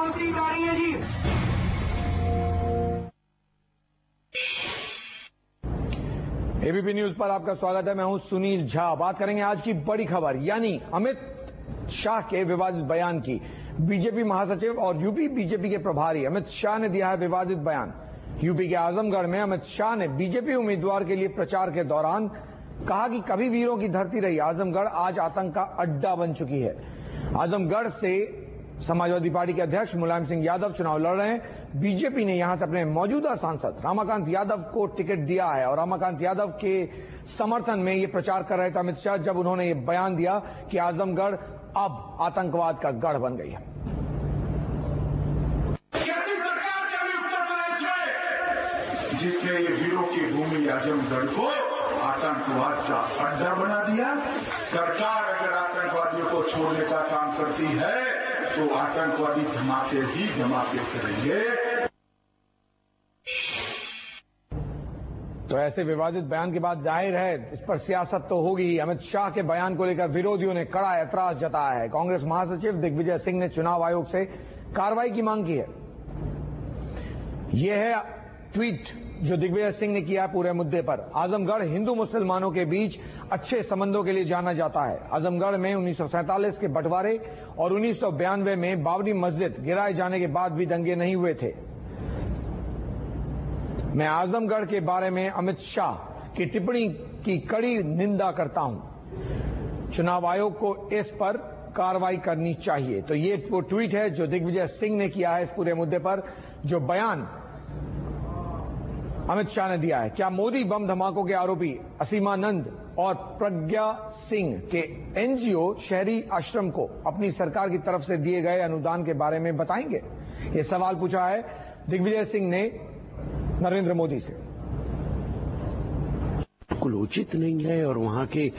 दूसरी बारी है जी। एबीपी न्यूज पर आपका स्वागत है। मैं हूं सुनील झा। बात करेंगे आज की बड़ी खबर यानी अमित शाह के विवादित बयान की। बीजेपी महासचिव और यूपी बीजेपी के प्रभारी अमित शाह ने दिया है विवादित बयान। यूपी के आजमगढ़ में अमित शाह ने बीजेपी उम्मीदवार के लिए प्रचार के दौरान कहा कि कभी वीरों की धरती रही आजमगढ़ आज आतंक का अड्डा बन चुकी है। आजमगढ़ से समाजवादी पार्टी के अध्यक्ष मुलायम सिंह यादव चुनाव लड़ रहे हैं। बीजेपी ने यहां से अपने मौजूदा सांसद रमाकांत यादव को टिकट दिया है और रमाकांत यादव के समर्थन में ये प्रचार कर रहे थे अमित शाह जब उन्होंने ये बयान दिया कि आजमगढ़ अब आतंकवाद का गढ़ बन गई है। जिसने ये वीरों की भूमि आजमगढ़ को आतंकवाद का अड्डा बना दिया। सरकार अगर आतंकवादियों को छोड़ने का काम करती है तो आतंकवादी धमाके ही धमाके करेंगे। तो ऐसे विवादित बयान के बाद जाहिर है इस पर सियासत तो होगी। अमित शाह के बयान को लेकर विरोधियों ने कड़ा ऐतराज जताया है। कांग्रेस महासचिव दिग्विजय सिंह ने चुनाव आयोग से कार्रवाई की मांग की है। यह है ट्वीट जो दिग्विजय सिंह ने किया पूरे मुद्दे पर। आजमगढ़ हिंदू मुसलमानों के बीच अच्छे संबंधों के लिए जाना जाता है। आजमगढ़ में 1947 के बंटवारे और 1992 में बाबरी मस्जिद गिराए जाने के बाद भी दंगे नहीं हुए थे। मैं आजमगढ़ के बारे में अमित शाह की टिप्पणी की कड़ी निंदा करता हूं। चुनाव आयोग को इस पर कार्रवाई करनी चाहिए। तो ये वो ट्वीट है जो दिग्विजय सिंह ने किया है इस पूरे मुद्दे पर, जो बयान अमित शाह ने दिया है। क्या मोदी बम धमाकों के आरोपी असीमानंद और प्रज्ञा सिंह के एनजीओ शहरी आश्रम को अपनी सरकार की तरफ से दिए गए अनुदान के बारे में बताएंगे? ये सवाल पूछा है दिग्विजय सिंह ने नरेंद्र मोदी से। बिल्कुल उचित नहीं है और वहां के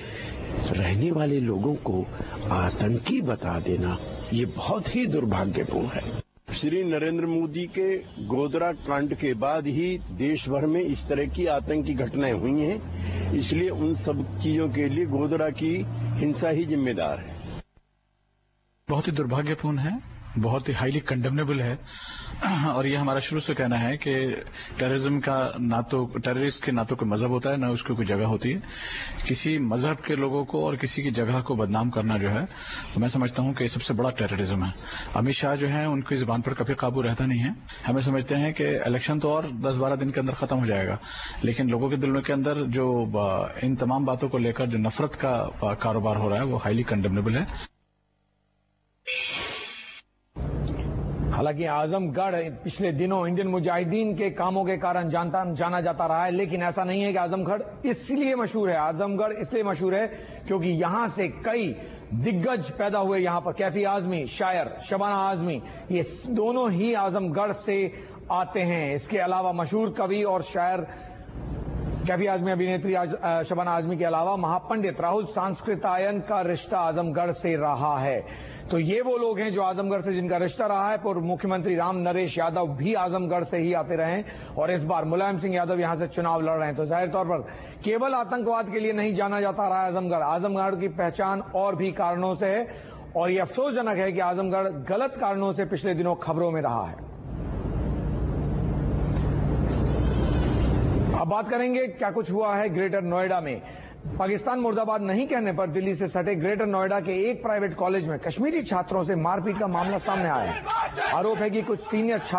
रहने वाले लोगों को आतंकी बता देना ये बहुत ही दुर्भाग्यपूर्ण है। श्री नरेंद्र मोदी के गोधरा कांड के बाद ही देश भर में इस तरह की आतंकी घटनाएं हुई हैं, इसलिए उन सब चीजों के लिए गोधरा की हिंसा ही जिम्मेदार है। बहुत ही दुर्भाग्यपूर्ण है, बहुत ही हाईली कंडेमनेबल है और ये हमारा शुरू से कहना है कि टेररिज्म का ना तो टेररिस्ट के ना तो कोई मजहब होता है ना उसकी कोई जगह होती है। किसी मजहब के लोगों को और किसी की जगह को बदनाम करना जो है तो मैं समझता हूं कि सबसे बड़ा टेररिज्म है। अमित शाह जो है उनकी जुबान पर कभी काबू रहता नहीं है। हमें समझते हैं कि इलेक्शन तो और 10-12 दिन के अंदर खत्म हो जाएगा, लेकिन लोगों के दिलों के अंदर जो इन तमाम बातों को लेकर जो नफरत का कारोबार हो रहा है वो हाईली कंडेमनेबल है। हालांकि आजमगढ़ पिछले दिनों इंडियन मुजाहिदीन के कामों के कारण जाना जाता रहा है, लेकिन ऐसा नहीं है कि आजमगढ़ इसलिए मशहूर है। आजमगढ़ इसलिए मशहूर है क्योंकि यहां से कई दिग्गज पैदा हुए। यहां पर कैफी आजमी, शायर शबाना आजमी, ये दोनों ही आजमगढ़ से आते हैं। इसके अलावा मशहूर कवि और शायर कैफी आजमी, अभिनेत्री शबाना आजमी के अलावा महापंडित राहुल सांस्कृतायन का रिश्ता आजमगढ़ से रहा है। तो ये वो लोग हैं जो आजमगढ़ से जिनका रिश्ता रहा है। पूर्व मुख्यमंत्री राम नरेश यादव भी आजमगढ़ से ही आते रहे और इस बार मुलायम सिंह यादव यहां से चुनाव लड़ रहे हैं। तो जाहिर तौर पर केवल आतंकवाद के लिए नहीं जाना जाता रहा आजमगढ़। आजमगढ़ की पहचान और भी कारणों से है और यह अफसोसजनक है कि आजमगढ़ गलत कारणों से पिछले दिनों खबरों में रहा है। अब बात करेंगे क्या कुछ हुआ है ग्रेटर नोएडा में। पाकिस्तान मुर्दाबाद नहीं कहने पर दिल्ली से सटे ग्रेटर नोएडा के एक प्राइवेट कॉलेज में कश्मीरी छात्रों से मारपीट का मामला सामने आया है। आरोप है कि कुछ सीनियर छात्र